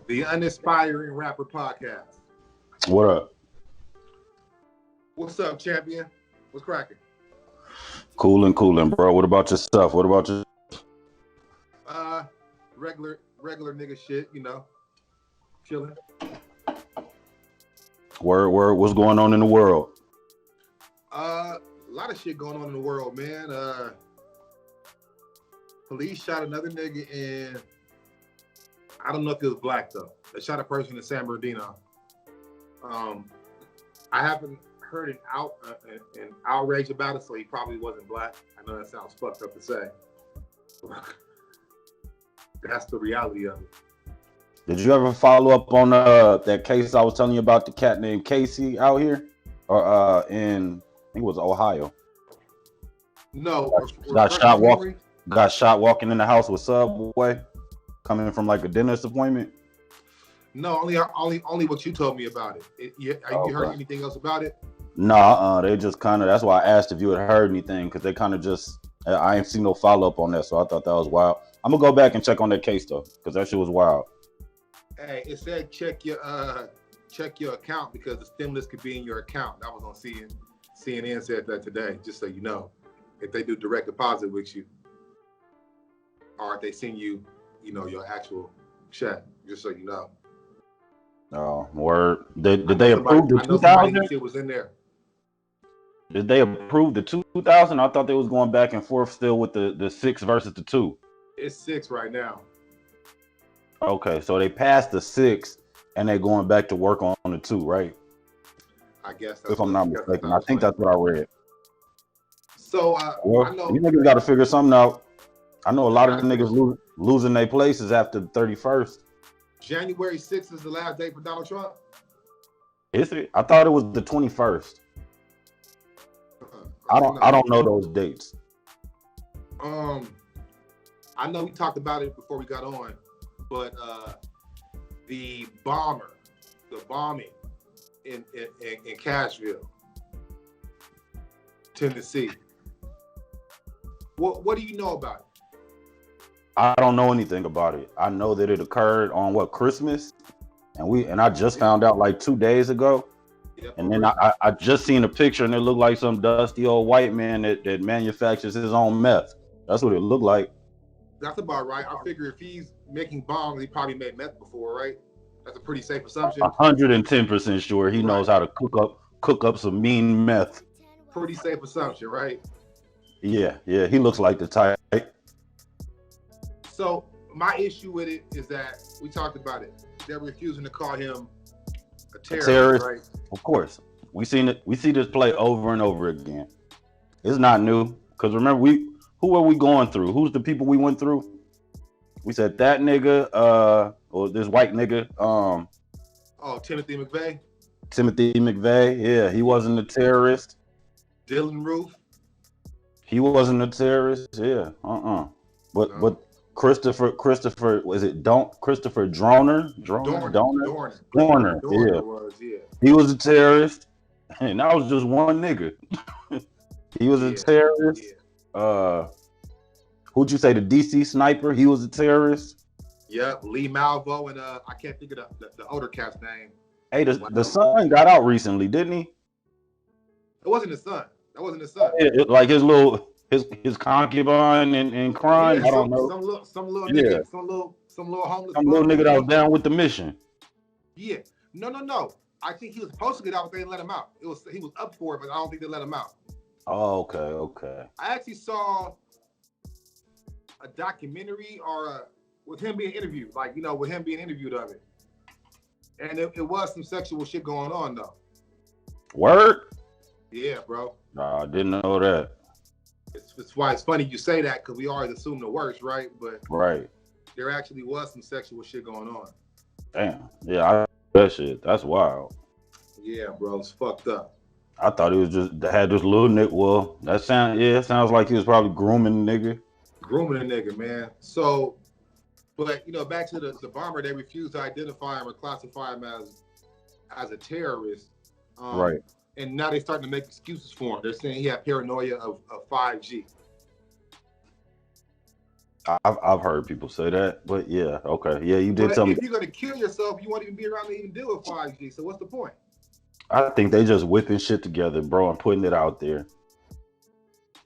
The Unaspiring Rapper Podcast. What up? What's up, champion? What's cracking? Cooling, bro. What about yourself? What about you? Regular nigga shit, chilling. Word. What's going on in the world? A lot of shit going on in the world, man. Police shot another nigga in, I don't know if it was black though. They shot a person in San Bernardino. I haven't heard an outrage about it, so he probably wasn't black. I know that sounds fucked up to say. That's the reality of it. Did you ever follow up on that case I was telling you about, the cat named Casey out here? Or in, I think it was Ohio. No. Got shot walking in the house with Subway, coming from like a dentist appointment. No, only what you told me about it. You heard anything else about it? Nah, they just kind of, that's why I asked if you had heard anything, because they kind of just, I ain't seen no follow-up on that, so I thought that was wild. I'm going to go back and check on that case, though, because that shit was wild. Hey, it said check your account, because the stimulus could be in your account. That was on CNN said that today, just so you know. If they do direct deposit with you, or if they send you, your actual check, just so you know. Oh, word. Did they approve the 2,000? It was in there. Did they approve the 2,000? I thought they was going back and forth still with the 6 versus the 2. It's 6 right now. Okay, so they passed the 6 and they're going back to work on the 2, right? I guess if I'm not mistaken. I think that's what I read. So I know you niggas got to figure something out. I know a lot of niggas losing their places after the 31st. January 6th is the last day for Donald Trump? Is it? I thought it was the 21st. I don't know those dates. I know we talked about it before we got on, but the bombing in Cashville, Tennessee. What do you know about it? I don't know anything about it. I know that it occurred on Christmas, and I just found out like 2 days ago. Yep. And then I just seen a picture, and it looked like some dusty old white man that manufactures his own meth. That's what it looked like. That's about right. I figure if he's making bombs, he probably made meth before, right? That's a pretty safe assumption. 110% sure he knows how to cook up some mean meth. Pretty safe assumption, right? Yeah, he looks like the type. So my issue with it is that we talked about it. They're refusing to call him a terrorist, right? Of course. We see this play over and over again. It's not new. Because remember, who are we going through? Who's the people we went through? We said that nigga, or this white nigga. Timothy McVeigh. Timothy McVeigh, yeah, he wasn't a terrorist. Dylan Roof. He wasn't a terrorist, yeah. But Christopher, was it Christopher Dorner, yeah. He was a terrorist, and that was just one nigga. He was a terrorist. Yeah. Who'd you say, the DC sniper? He was a terrorist. Yep, Lee Malvo, and I can't think of the older cat's name. Hey, the son got out recently, didn't he? It wasn't his son. That wasn't his son. Like his concubine and crime. I don't know. Some little nigga, some little homeless. Some little nigga that was down with the mission. Yeah. No. I think he was supposed to get out, but they didn't let him out. He was up for it, but I don't think they let him out. Oh, okay. I actually saw a documentary with him being interviewed, with him being interviewed of it. And it was some sexual shit going on though. Word? Yeah, bro. Nah, I didn't know that. It's why it's funny you say that, because we always assume the worst, right? But there actually was some sexual shit going on. Damn. Yeah, that shit. That's wild. Yeah, bro. It's fucked up. I thought it was just had this little nigga. Well, it sounds like he was probably grooming the nigga. Grooming the nigga, man. So, but back to the bomber, they refused to identify him or classify him as a terrorist. Right. And now they're starting to make excuses for him. They're saying he had paranoia of 5G. I've heard people say that, but yeah, okay, yeah, you did But tell me. if you're gonna kill yourself, you won't even be around to even deal with 5G. So what's the point? I think they just whipping shit together, bro, and putting it out there.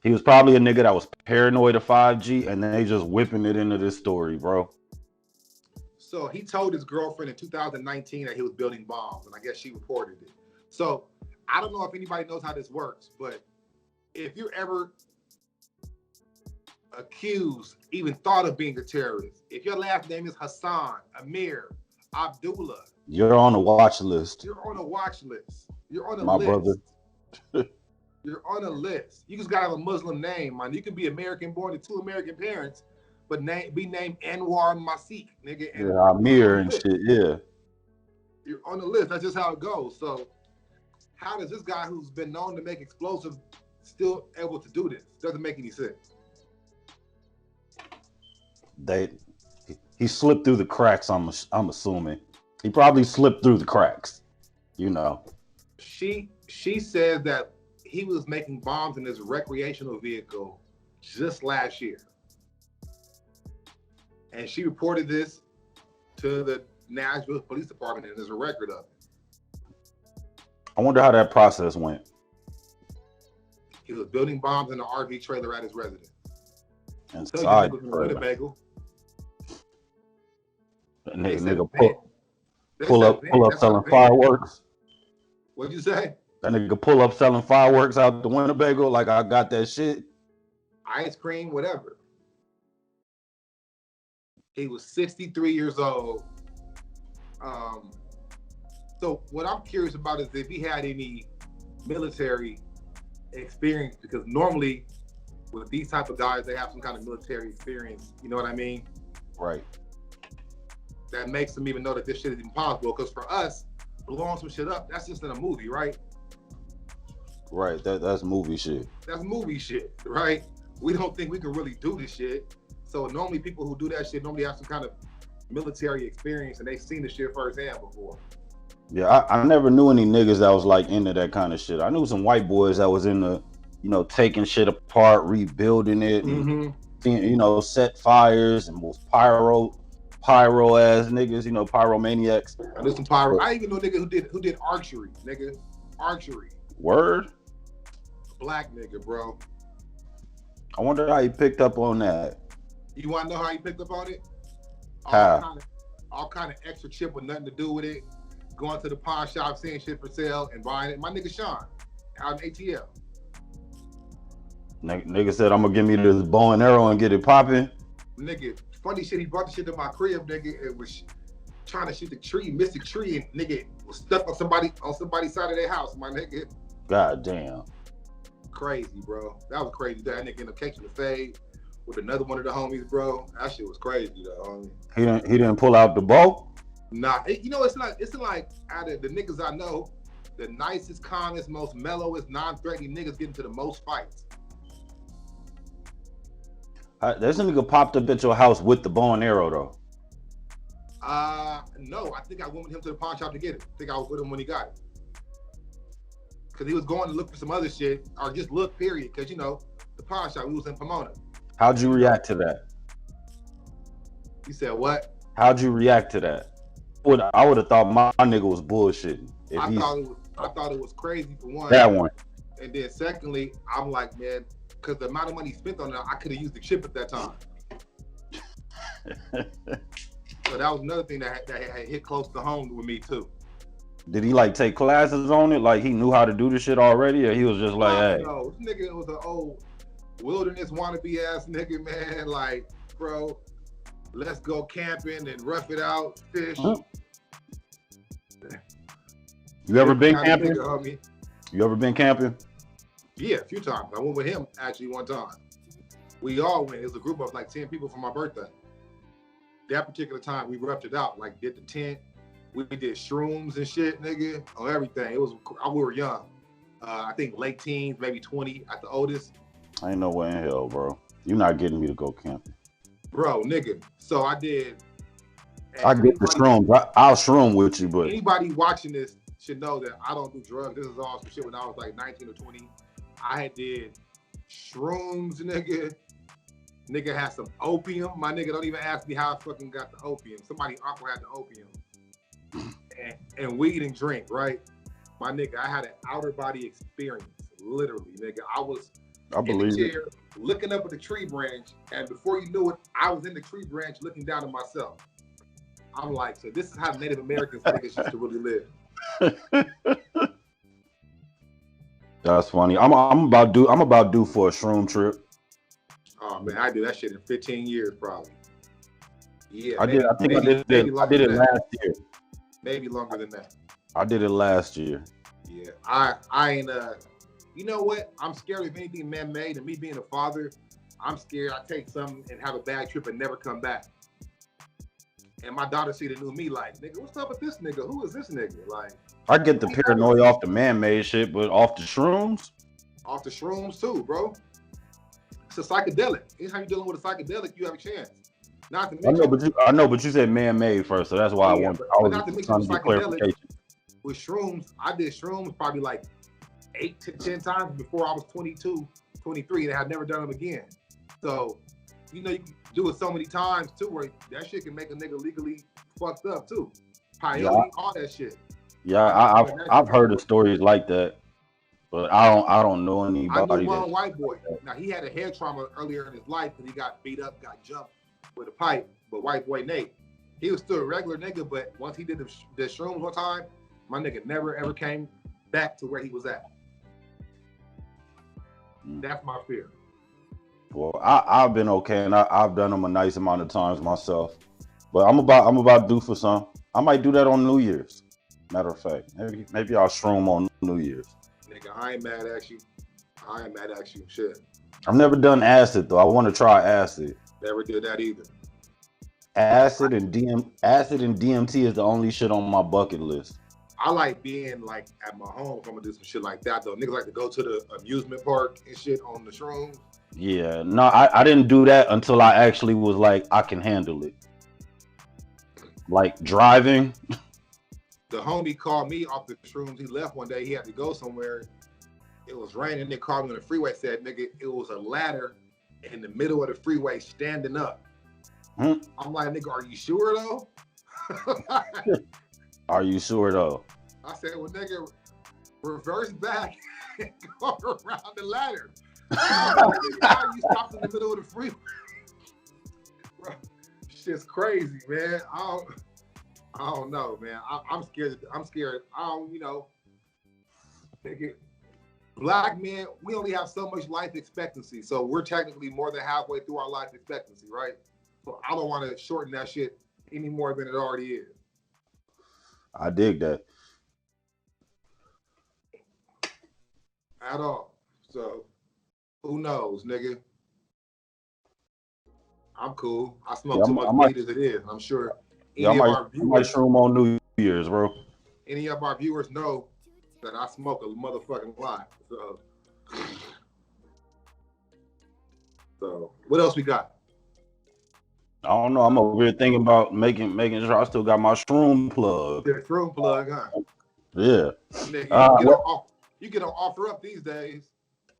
He was probably a nigga that was paranoid of 5G, and they just whipping it into this story, bro. So he told his girlfriend in 2019 that he was building bombs, and I guess she reported it. So I don't know if anybody knows how this works, but if you're ever accused, even thought of being a terrorist, if your last name is Hassan, Amir, Abdullah, You're on the watch list, you're on a watch list. You're on a my list. brother. You're on a list. You just gotta have a Muslim name, man. You can be American born to two American parents, but be named Anwar Masik, nigga. And Yeah, Amir and list. shit. Yeah, You're on the list. That's just how it goes. So how does this guy who's been known to make explosives still able to do this? Doesn't make any sense. he slipped through the cracks. I'm assuming he probably slipped through the cracks. You know, She says that he was making bombs in his recreational vehicle just last year, and she reported this to the Nashville Police Department, and there's a record of it. I wonder how that process went. He was building bombs in an RV trailer at his residence. Inside the Winnebago. Nigga pull up selling fireworks. What'd you say? That nigga pull up selling fireworks out the Winnebago like I got that shit. Ice cream, whatever. He was 63 years old. So what I'm curious about is if he had any military experience, because normally with these type of guys, they have some kind of military experience. You know what I mean? Right. That makes them even know that this shit is impossible. Because for us, blowing some shit up, that's just in a movie, right? Right. That's movie shit. That's movie shit, right? We don't think we can really do this shit. So normally people who do that shit normally have some kind of military experience and they've seen the shit firsthand before. Yeah, I never knew any niggas that was like into that kind of shit. I knew some white boys that was into, taking shit apart, rebuilding it, and set fires and was pyro ass niggas, pyromaniacs. I knew some pyro. I even know nigga who did archery, nigga. Archery. Word? Black nigga, bro. I wonder how he picked up on that. You want to know how he picked up on it? How? All kind of extra chip with nothing to do with it. Going to the pawn shop, seeing shit for sale, and buying it. My nigga Sean, out in ATL. Nigga said, I'm gonna give me this bow and arrow and get it popping. Nigga, funny shit, he brought the shit to my crib, nigga. It was trying to shoot the tree, missed the tree, and nigga was stuck on somebody's side of their house, my nigga. God damn. Crazy, bro. That was crazy. That nigga ended up catching the fade with another one of the homies, bro. That shit was crazy, though. He didn't pull out the bow? Nah, it's like out of the niggas I know, the nicest, calmest, most mellowest, non-threatening niggas get into the most fights. There's a nigga popped up at your house with the bow and arrow, though. No, I think I went with him to the pawn shop to get it. I think I was with him when he got it. Because he was going to look for some other shit, or just look, period. Because, the pawn shop, we was in Pomona. How'd you react to that? You said what? How'd you react to that? I would have thought my nigga was bullshitting. I thought it was crazy for one. That one. And then secondly, I'm like, man, because the amount of money spent on it, I could have used the chip at that time. So that was another thing that had hit close to home with me too. Did he take classes on it? Like he knew how to do this shit already, or he was just like, hey? No, this nigga was an old wilderness wannabe ass nigga, man. Like, bro, let's go camping and rough it out, fish. Huh? You ever been camping? You ever been camping? Yeah, a few times. I went with him actually one time. We all went. It was a group of like 10 people for my birthday. That particular time, we roughed it out. Like, did the tent. We did shrooms and shit, nigga, on everything. We were young. I think late teens, maybe 20 at the oldest. I ain't no way in hell, bro. You're not getting me to go camping. Bro, nigga. So I did. I get the shrooms. I'll shroom with you, but anybody watching this should know that I don't do drugs. This is all some shit when I was like 19 or 20. I had did shrooms, nigga, Nigga had some opium. My nigga don't even ask me how I fucking got the opium. Somebody uncle had the opium. And weed and drink, right? My nigga, I had an outer body experience. Literally, nigga. I was in the chair looking up at the tree branch, and before you knew it, I was in the tree branch looking down at myself. I'm like, so this is how Native Americans niggas used to really live. That's funny. I'm about due for a shroom trip. Oh man, I do that shit in 15 years probably. Yeah, I did it last year. Maybe longer than that. I did it last year. Yeah, I ain't you know what? I'm scared of anything man-made, and me being a father, I'm scared I take something and have a bad trip and never come back. And my daughter see the new me like, nigga, what's up with this nigga? Who is this nigga? Like, I get the paranoia off the man-made shit, but off the shrooms? Off the shrooms too, bro. It's a psychedelic. Anytime you're dealing with a psychedelic, you have a chance. Not to mention, I know, but you said man-made first, so that's why I was trying to get clarification. With shrooms, I did shrooms probably like 8 to 10 times before I was 22, 23, and I had never done them again. So, you know, you can do it so many times too, where that shit can make a nigga legally fucked up too. Peyote, all that shit. Yeah, I've heard of stories like that, but I don't know anybody. I knew one white boy. Now he had a head trauma earlier in his life because he got beat up, got jumped with a pipe. But white boy Nate, he was still a regular nigga, but once he did the shrooms one time, my nigga never ever came back to where he was at. That's my fear. Well, I've been okay, and I've done them a nice amount of times myself. But I'm about due for some. I might do that on New Year's. Matter of fact, maybe I'll shroom on New Year's. Nigga, I ain't mad at you. Shit. I've never done acid though. I want to try acid. Never did that either. Acid and DMT is the only shit on my bucket list. I like being like at my home if I'm gonna do some shit like that though. Niggas like to go to the amusement park and shit on the shrooms. Yeah, no, I didn't do that until I actually was like, I can handle it. Like driving. The homie called me off the shrooms. He left one day. He had to go somewhere. It was raining. They called me on the freeway. Said, nigga, it was a ladder in the middle of the freeway standing up. I'm like, nigga, are you sure though? Are you sure though? I said, well, nigga, reverse back and go around the ladder. How you stopped in the middle of the freeway? Bro, shit's crazy, man. I don't know, man. I'm scared. I don't, you know, nigga, black men, we only have so much life expectancy. So we're technically more than halfway through our life expectancy, right? So I don't want to shorten that shit any more than it already is. I dig that. At all. So who knows, nigga? I'm cool. I smoke too much weed as it is. I'm sure I might shroom on New Year's, bro. Any of our viewers know that I smoke a motherfucking lot. So what else we got? I don't know. I'm over here thinking about making sure I still got my shroom plug. The shroom plug, huh? Yeah. Nigga, you get on offer up these days.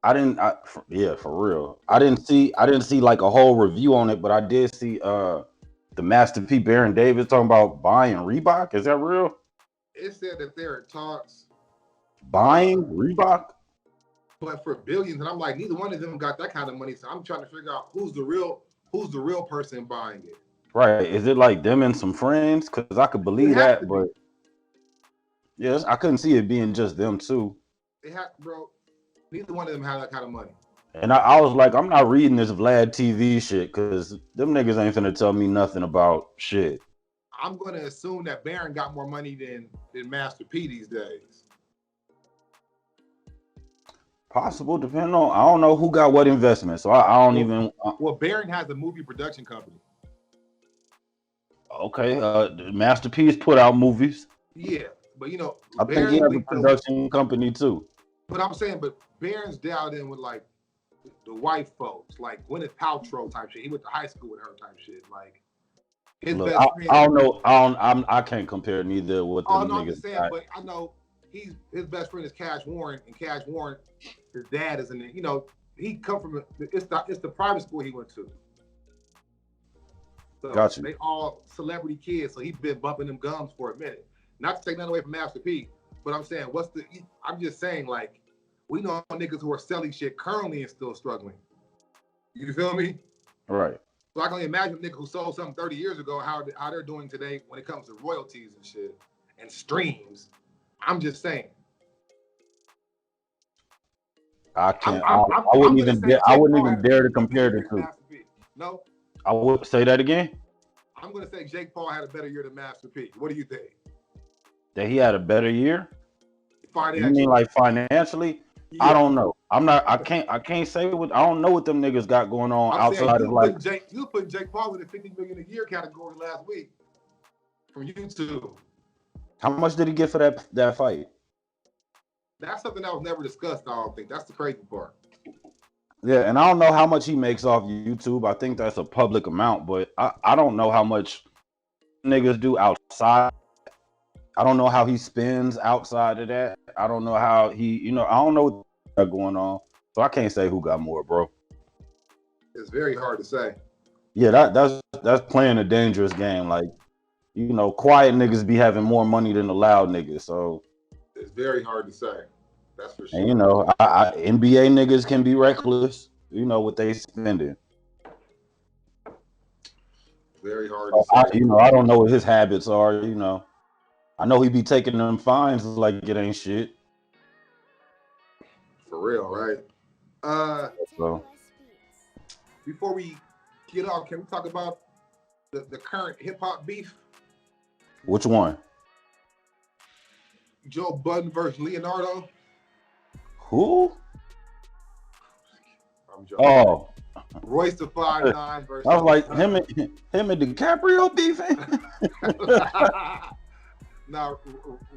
For real. I didn't see like a whole review on it, but I did see the Master P Baron Davis talking about buying Reebok. Is that real? It said that they're at talks. Buying Reebok? But for billions, and I'm like, neither one of them got that kind of money. So I'm trying to figure out who's the real person buying it. Right. Is it like them and some friends? Because I could believe that, but yes, I couldn't see it being just them too. Bro, neither one of them had that kind of money. And I was like, I'm not reading this Vlad TV shit because them niggas ain't finna tell me nothing about shit. I'm gonna assume that Baron got more money than Master P these days. Possible, depending on, I don't know who got what investment, so I don't even. Well, Baron has a movie production company. Okay, Master P's put out movies. Yeah, but you know, I think he has a production company too. But I'm saying, Baron's dialed in with like the white folks, like Gwyneth Paltrow type shit. He went to high school with her type shit. Like his Look, best friend. I don't know. I can't compare neither with them niggas. I'm just saying, but I know his best friend is Cash Warren, and Cash Warren, his dad is in it. You know, he come from it's the private school he went to. So Got you. they all celebrity kids. So he's been bumping them gums for a minute. Not to take nothing away from Master P, but I'm saying, I'm just saying, like, we know niggas who are selling shit currently and still struggling. You feel me? Right. So I can only imagine a nigga who sold something 30 years ago, how they're doing today when it comes to royalties and shit and streams. I'm just saying. I can't. I wouldn't even dare. I wouldn't even dare to compare the two. No. I would say that again. I'm gonna say Jake Paul had a better year than Master P. What do you think? That he had a better year? Financially. You mean like financially? Yeah. I don't know. I can't say what. I don't know what them niggas got going on outside of like. You put Jake Paul in the 50 million a year category last week from YouTube. How much did he get for that fight? That's something that was never discussed. I don't think that's the crazy part. Yeah, and I don't know how much he makes off YouTube. I think that's a public amount, but I don't know how much niggas do outside. I don't know how he spends outside of that. I don't know how he, I don't know what's going on. So I can't say who got more, bro. It's very hard to say. Yeah, that's playing a dangerous game. Like, quiet niggas be having more money than the loud niggas. So it's very hard to say. That's for sure. And NBA niggas can be reckless, what they spending. Very hard to say. I don't know what his habits are, I know he be taking them fines like it ain't shit. For real, right? So before we get off, can we talk about the current hip hop beef? Which one? Joe Budden versus Leonardo. Who? I'm joking. Oh, Royce the 5'9" versus. I was like him and DiCaprio beefing. Now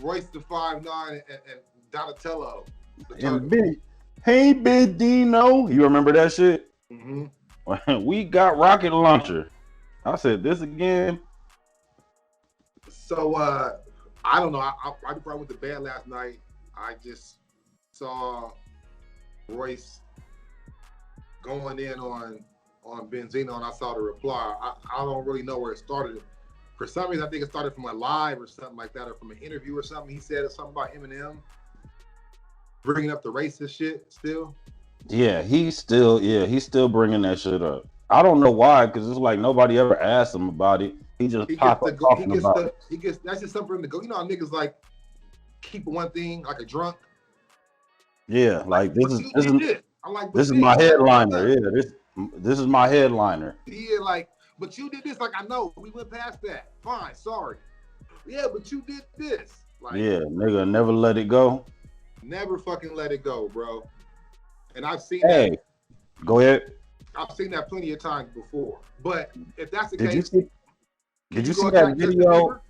Royce the 5'9" and Donatello. Hey, Big Dino. You remember that shit? Mm-hmm. We got rocket launcher. I said this again. So I don't know. I before I went to bed last night, I just saw Royce going in on Benzino, and I saw the reply. I don't really know where it started. For some reason, I think it started from a live or something like that, or from an interview or something. He said something about Eminem bringing up the racist shit still. Yeah, he's still bringing that shit up. I don't know why, because it's like nobody ever asked him about it. He just popped up talking about it. That's just something for him to go. You know how niggas like keep one thing like a drunk. Yeah, like this is my headliner. Yeah, this is my headliner. Yeah, like, but you did this. Like, I know we went past that. Fine, sorry. Yeah, but you did this. Like, yeah, nigga, never let it go. Never fucking let it go, bro. And I've seen that. Go ahead. I've seen that plenty of times before. But if that's the case, did you see that video?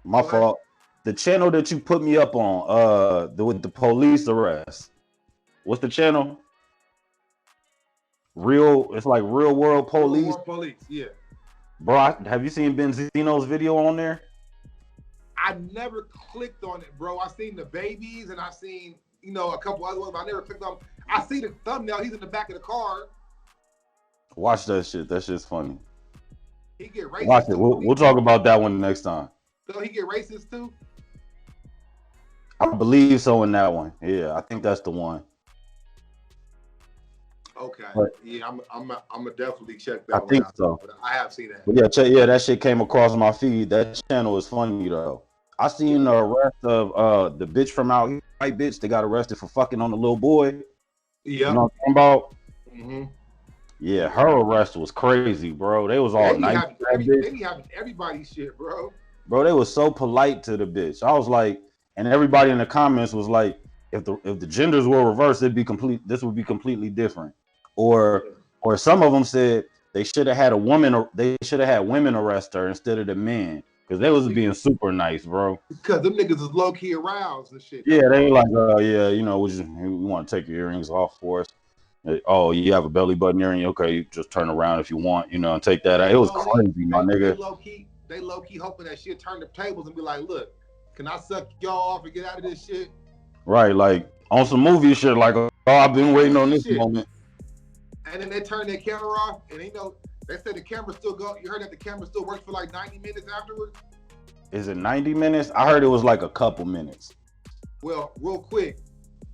My fault. The channel that you put me up on, with the police arrest. What's the channel? It's like Real World Police. Real World Police, yeah. Bro, have you seen Benzino's video on there? I never clicked on it, bro. I seen the babies and I seen, a couple other ones, but I never clicked on. I see the thumbnail. He's in the back of the car. Watch that shit. That shit's funny. He get racist. Watch it. We'll talk about that one next time. So he get racist too? I believe so in that one. Yeah, I think that's the one. Okay. But, yeah, I'm gonna definitely check that. I think so. But I have seen that. But yeah, that shit came across my feed. That channel is funny though. I seen the arrest of the bitch from out here, white bitch. They got arrested for fucking on the little boy. Yeah. You know what I'm talking about? Mm-hmm. Yeah, her arrest was crazy, bro. They was all nice. They be having everybody's shit, bro. Bro, they was so polite to the bitch. I was like, and everybody in the comments was like, if the genders were reversed, this would be completely different. Or some of them said they should have had women arrest her instead of the men. Because they was being super nice, bro. Because them niggas is low-key aroused and shit. Yeah, they like, we want to take your earrings off for us. Oh, you have a belly button earring? Okay, you just turn around if you want, and take that out. It was crazy, my nigga. They low-key hoping that she'll turn the tables and be like, look, can I suck y'all off and get out of this shit? Right, like on some movie shit, like, oh, I've been waiting on this moment. And then they turn their camera off, and they They said the camera still go. You heard that the camera still works for like 90 minutes afterwards? Is it 90 minutes? I heard it was like a couple minutes. Well, real quick,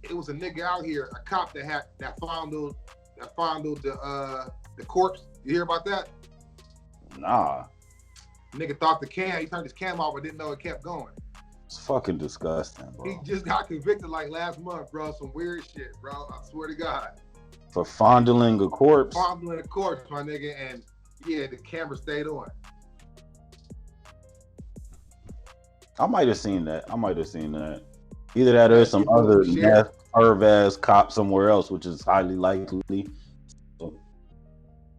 it was a nigga out here, a cop that fondled the corpse. You hear about that? Nah. Nigga thought he turned his cam off but didn't know it kept going. It's fucking disgusting, bro. He just got convicted like last month, bro. Some weird shit, bro. I swear to God. For fondling a corpse? Fondling a corpse, my nigga, and yeah, the camera stayed on. I might have seen that. Either that or some other meth perv-ass cop somewhere else, which is highly likely.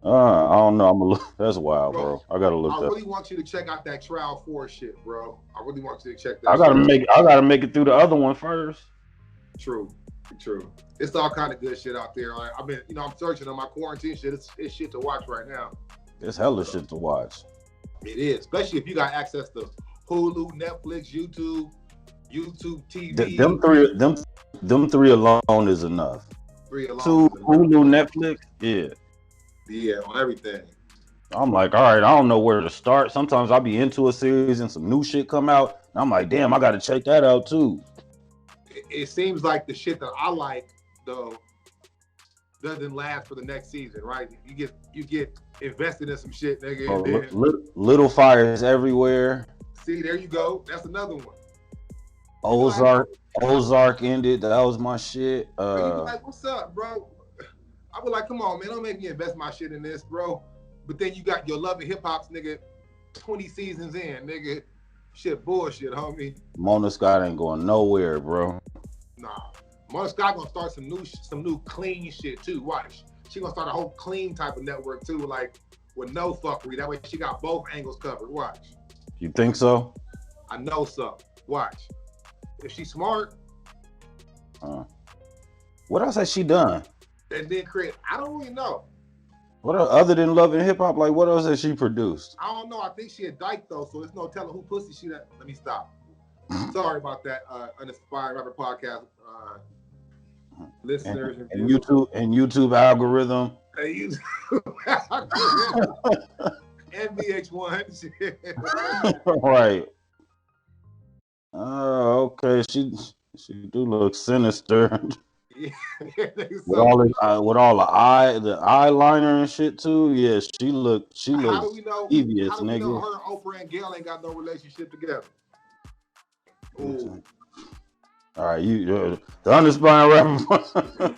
I don't know. That's wild, bro. I gotta look. I really want you to check out that Trial 4 shit, bro. I really want you to check that. I gotta make it through the other one first. True. It's all kind of good shit out there. Like, I've been, I'm searching on my quarantine shit. It's shit to watch right now. It's hella shit to watch. It is, especially if you got access to Hulu, Netflix, YouTube TV. Them three alone is enough. Hulu, Netflix, yeah. Yeah, on everything. I'm like, all right, I don't know where to start. Sometimes I'll be into a series and some new shit come out. And I'm like, damn, I got to check that out too. It seems like the shit that I like, though, doesn't last for the next season, right? You get invested in some shit, nigga. Little fires everywhere. See, there you go. That's another one. Ozark ended. That was my shit. You be like, what's up, bro? I was like, come on, man, don't make me invest my shit in this, bro. But then you got your Love and Hip Hop's, nigga, 20 seasons in, nigga. Shit, bullshit, homie. Mona Scott ain't going nowhere, bro. Nah, Mona Scott gonna start some new clean shit too. Watch, she gonna start a whole clean type of network too, like with no fuckery. That way she got both angles covered. Watch. You think so? I know so. Watch. If she's smart. What else has she done? And then I don't really know. What other than Love and Hip Hop, like what else has she produced? I don't know. I think she a dyke though, so there's no telling who pussy she that. Let me stop. Sorry about that, Unaspiring Rapper podcast listeners and YouTube algorithm. Hey, NVH1 shit. Right. Oh, okay. She do look sinister. Yeah. with all the eyeliner and shit too. Yeah, she looks devious, how do we nigga. know her, Oprah, and Gail ain't got no relationship together? Ooh. All right, the Unaspiring Rapper.